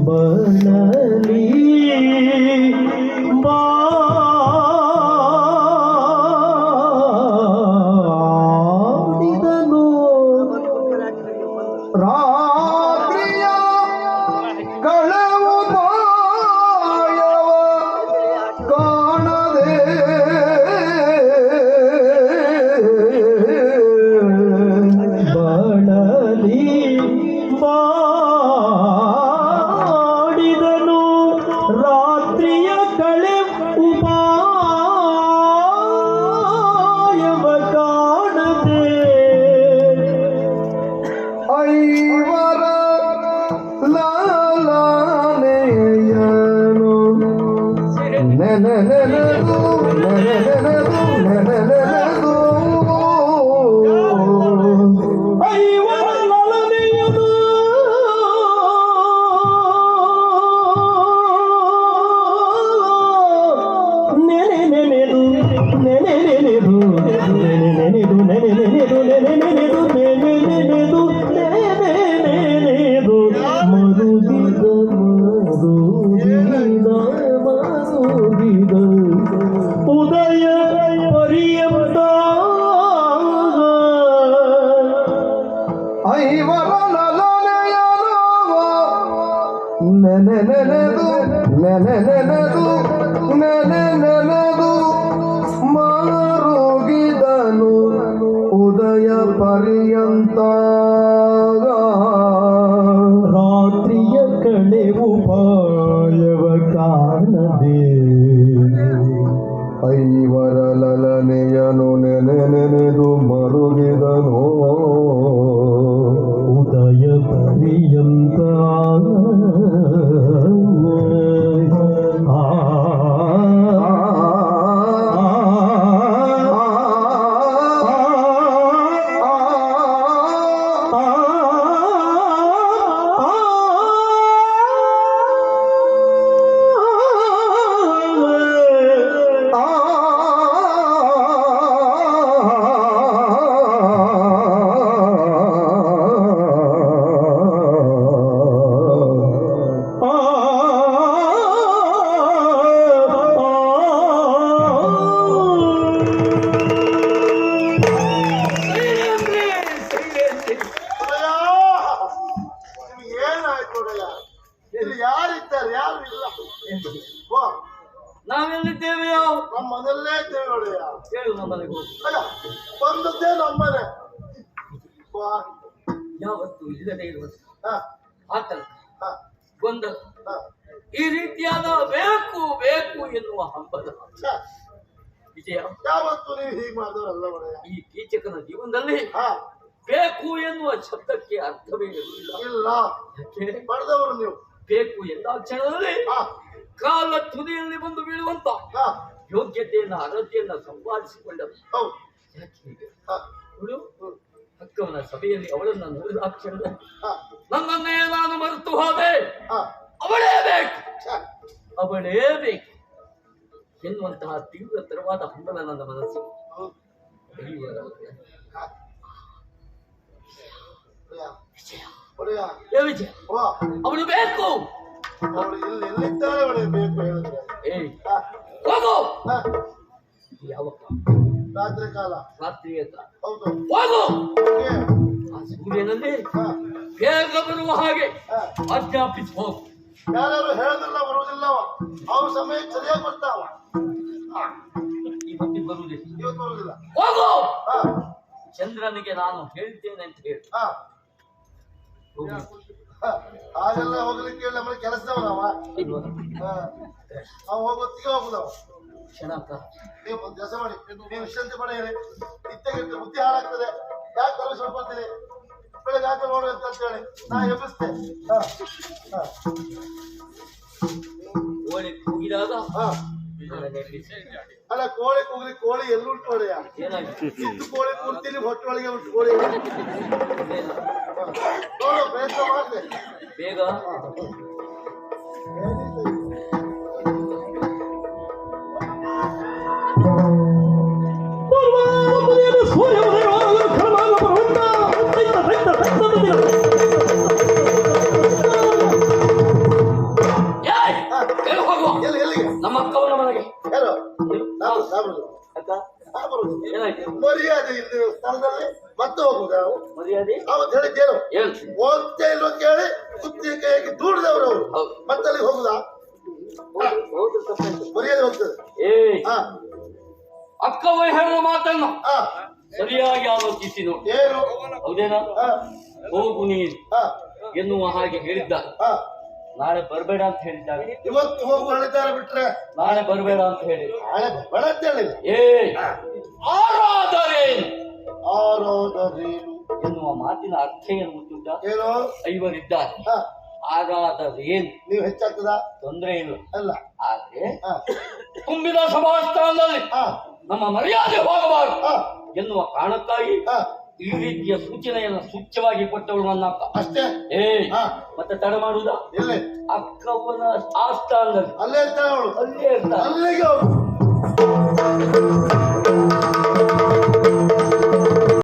ಬನಲಿ ಮಾಡಿದನು ರಾತ್ರಿಯ ಕಳವು ಮಾಯವ ಕಾಣದೆ ಬನಲಿ ಮಾಡಿದನು ರಾತ್ರಿಯ ಕಳೆ ಉಪಾಯವ ಕಾಣದೆ ಐವರ ಲಾಲನೆಯನು ನೆನೆದು ಐವರ ಲಾಲನೆಯನು ಉದಯ ಪರ್ಯಂತ ಐವರ ನೆನೆದು ಮಾರುಗಿದನು ಉದಯ ಪರ್ಯಂತ ರಾತ್ರಿಯ ಕಳೆವು ಪಾಯವ ಕಾಣದೆ ಐವರ ಲಲನೆಯನು ನೆನೆದು ಮರುಗಿದನು ಉದಯ ಪರ್ಯಂತ ನಾವೆಲ್ಲಿದ್ದೇವೆಯೋ ನಮ್ಮ ಮನೆಯಲ್ಲೇ ಇದ್ದೇವೆ ಒಡೆಯ. ಹೇಳು ನಮ್ಮನೆಗೂ ಅಯ್ಯ ಬಂದದ್ದೇ ನಮ್ಮನೆ. ಯಾವತ್ತು ಇಲ್ಲದೆ ಇರುವುದು ಹ, ಆತಂಕ ಹ, ಗೊಂದಲ ಹ. ಈ ರೀತಿಯಾದ ಬೇಕು ಬೇಕು ಎನ್ನುವ ಹಂಬಲ ಛ, ವಿಜಯ ಯಾವತ್ತು ನೀವು ಹೀಗೆ ಮಾಡಿದವರಲ್ಲ ಒಡೆಯ. ಈ ಕೀಚಕನ ಜೀವನದಲ್ಲಿ ಹ, ಬೇಕು ಎನ್ನುವ ಶಬ್ದಕ್ಕೆ ಅರ್ಥವೇ ಇರುವುದಿಲ್ಲ. ಇಲ್ಲ ಯಾಕೆ ಬಡದವರು ನೀವು. ಬೇಕು ಎಲ್ಲ ಕ್ಷಣದಲ್ಲಿ ಹ, ಕಾಲ ತುದಿಯಲ್ಲಿ ಬಂದು ಬೀಳುವಂತ ಹ, ಯೋಗ್ಯತೆಯನ್ನ ಅರ್ಹತೆಯನ್ನ ಸಂಪಾದಿಸಿಕೊಂಡರು. ಹೌದು. ಯಾಕೆ ಹೀಗೆ ಹ, ನೋಡು, ಅಕ್ಕವನ ಸಭೆಯಲ್ಲಿ ಅವಳನ್ನ ನೋಡಿದ ಆ ಕ್ಷಣದಲ್ಲಿ ಹ, ನನ್ನನ್ನೇ ನಾನು ಮರೆತು ಹೋದೆ, ಹ. ಅವಳೇ ಬೇಕು ಛ, ಅವಳೇ ಬೇಕು ಎನ್ನುವಂತಹ ತೀವ್ರತರವಾದ ಹಂಬಲ ನನ್ನ ಮನಸ್ಸಿಗೆ ಹೌದು. ಬೆಳೆಯುವುದಲ್ಲ. ಹ. ಒಡೆಯ, ವಿಜಯ ಒಡೆಯ. ಏ ವಿಜಯ, ವಾ, ಅವಳು ಬೇಕು. ಅವಳು ಎಲ್ಲಿದ್ದಾರೆ ಒಡೆಯ ಬೇಕು ಹೇಳಿದ್ರೆ. ಏಯ್ ಹ, ಹೋಗು. ಹ. ಯಾವ ರಾತ್ರಿ ಕಾಲ. ರಾತ್ರಿ ಅಂತ ಹೌದು. ಹೋಗು. ಹೀಗೆ. ಆ ಸೂರ್ಯನಲ್ಲಿ ಹ, ಬೇಗ ಬರುವ ಹಾಗೆ ಹ. ಆಜ್ಞಾಪಿಸಿ ಹೋಗು. ಯಾರು ಹೇಳಿದ್ರಲ್ಲ ಬರುವುದಿಲ್ಲವ, ಅವ್ರ ಸಮಯಕ್ಕೆ ಸರಿಯಾಗಿ ಬರ್ತಾವ. ಹ, ಇವತ್ತಿಗೆ ಬರುವುದಿಲ್ಲ. ಇವತ್ತು ಬರುವುದಿಲ್ಲ. ಹೋಗು. ಹ, ಚಂದ್ರನಿಗೆ ನಾನು ಹೇಳ್ತೇನೆ ಅಂತ ಹೇಳಿ ಹ, ಹೋಗು. ಹ. ಹಾಗೆಲ್ಲ ಹೋಗ್ಲಿಕ್ಕೆ ಹೇಳಿ ನಮ್ಮಲ್ಲಿ ಕೆಲಸದವನವ. ಇಲ್ವಾ? ನಾವು ಹೋಗೋತ್ತಿಗೆ ಹೋಗುದವ. ಕ್ಷಣಕ ನೀವು ಒಂದು ಕೆಲಸ ಮಾಡಿ, ನೀವು ವಿಶ್ರಾಂತಿ ಪಡೆಯಿರಿ. ಇತ್ತೆಗಿಂತ ಬುದ್ಧಿ ಹಾಳಾಗ್ತದೆ. ಯಾಕೆ ತಲೆ ಸುಳ್ಕೊಳ್ತೀರಿ? ಬೆಳಗ್ಗೆ ಹಾಕಿ ನೋಡುವಂತ ಅಂತ ಹೇಳಿ ನಾ ಎಬ್ಬಿಸ್ತೆ. ಹ, ಹ, ಕೋಳಿ ಕೂಗಿದಾಗ ಹ. ಇದರಲ್ಲಿ ಅಲ್ಲ, ಕೋಳಿ ಕೂಗ್ಲಿ, ಕೋಳಿ ಎಲ್ಲುಂಟು ಒಡೆಯ. ಏನಾಗಿದೆ? ಇದ್ದು ಕೋಳಿ ಕೂಗ್ತೀನಿ, ಹೊಟ್ಟೆಯೊಳಗೆ ಉಂಟು ಕೋಳಿ. ಹ. ನೋಡು, ಪ್ರಯತ್ನ ಮಾಡಿದೆ. ಬೇಗ ಸೂರ್ಯ ಹೌದಾ ಮರ್ಯಾದೆ ಅವತ್ತು ಹೇಳಿದ್ದೇನು ಏನ್ ಓದ್ತೇ ಇಲ್ವ ಕೇಳಿ ಕುತ್ತಿಗೆ ಕೈಗೆ ದೂಡಿದವರು ಅವರು ಹೌದು. ಮತ್ತಲ್ಲಿ ಹೋಗುದಾ ಹೌದು ತಪ್ಪಂತೆ. ಮರ್ಯಾದೆ ಹೋಗ್ತದೆ ಏ ಹಾ ಅಕ್ಕವ ಹೇಳುವ ಮಾತನ್ನ ಹಾ ಸರಿಯಾಗಿ ಆಲೋಚಿಸಿ ನೋಡಿ. ಏನು ಹೌದೇನಾ? ಹಾ ಹೋಗು ನೀನು ಹಾ ಎನ್ನುವ ಹಾಗೆ ಹೇಳಿದ್ದ. ಹಾ ನಾಳೆ ಬರಬೇಡ ಅಂತ ಹೇಳಿದ್ದಾರೆ. ಇವತ್ತು ಹೋಗಿ ಹೇಳಿದ್ದಾರೆ ಬಿಟ್ರೆ ನಾಳೆ ಬರಬೇಡ ಅಂತ ಹೇಳಿ. ನಾಳೆ ಬೇಡ ಅಂತ ಹೇಳಿಲ್ಲ. ಏ ಆರಾಧರೇನು ಆರೋದರೇನು ಎನ್ನುವ ಮಾತಿನ ಅರ್ಥ ಏನು ಗೊತ್ತುಂಟ? ಏನು ಐವರಿದ್ದಾರೆ. ಹಾ ಆರಾಧರೇನು ನೀವು ಹೆಚ್ಚಾಗ್ತದಾ ತೊಂದರೆ ಇಲ್ಲ. ಅಲ್ಲ ಆದ್ರೆ ಹಾ ತುಂಬಿದ ಸಭಾಸ್ಥಾನದಲ್ಲಿ ಹಾ ನಮ್ಮ ಮರ್ಯಾದೆ ಹೋಗಬಾರದು ಹಾ ಎನ್ನುವ ಕಾರಣಕ್ಕಾಗಿ ಹಾ ಈ ರೀತಿಯ ಸೂಚನೆಯನ್ನು ಸೂಚ್ಯವಾಗಿ ಕೊಟ್ಟವಳು ನನ್ನ ಅಕ್ಕ. ಅಷ್ಟೇ ಏ ಹಾ ಮತ್ತೆ ತಡ ಮಾಡುವುದಾ? ಎಲ್ಲಿ ಅಕ್ಕವನ ಆಸ್ಥಾನದಲ್ಲಿ ಅಲ್ಲೇ ಇರ್ತಾಳೆ ಅವಳು ಅಲ್ಲೇ ಇರ್ತಾರೆ. ಅಲ್ಲಿಗೆ ಹೋಗು